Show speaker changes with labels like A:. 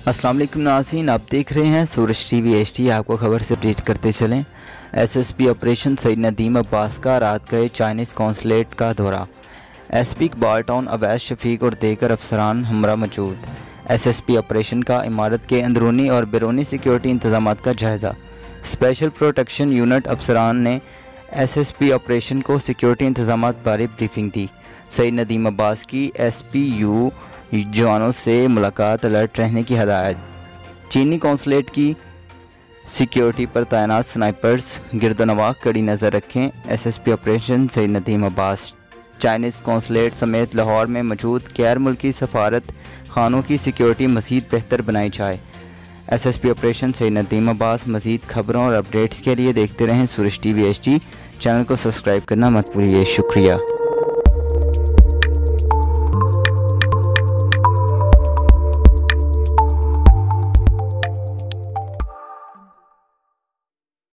A: अस्सलाम वालेकुम नाज़रीन, आप देख रहे हैं सूरज टीवी HD। आपको खबर से अपडेट करते चलें। SSP ऑपरेशन सईद नदीम अब्बास का रात गए चाइनीज़ कौंसलेट का दौरा। SP इकबाल टाउन अवैस शफीक और देकर अफसरान हमरा मौजूद। SSP ऑपरेशन का इमारत के अंदरूनी और बैरूनी सिक्योरिटी इंतजाम का जायज़ा। स्पेशल प्रोटेक्शन यूनिट अफसरान ने SSP ऑपरेशन को सिक्योरिटी इंतजाम बारे ब्रीफिंग दी। सईद नदीम अब्बास की SPU जवानों से मुलाकात, अलर्ट रहने की हदायत। चीनी कौंसलेट की सिक्योरिटी पर तैनात स्नाइपर्स गिरदोनवाह कड़ी नज़र रखें। SSP operation Saeed Nadeem Abbas. Chinese consulate समेत लाहौर में मौजूद गैर मुल्की सफारत खानों की सिक्योरिटी मज़ीद बेहतर बनाई जाए। SSP operation Saeed Nadeem Abbas. मज़ीद खबरों और अपडेट्स के लिए देखते रहें सूरज टीवी HD। चैनल को सब्सक्राइब करना मत भूलिए। शुक्रिया।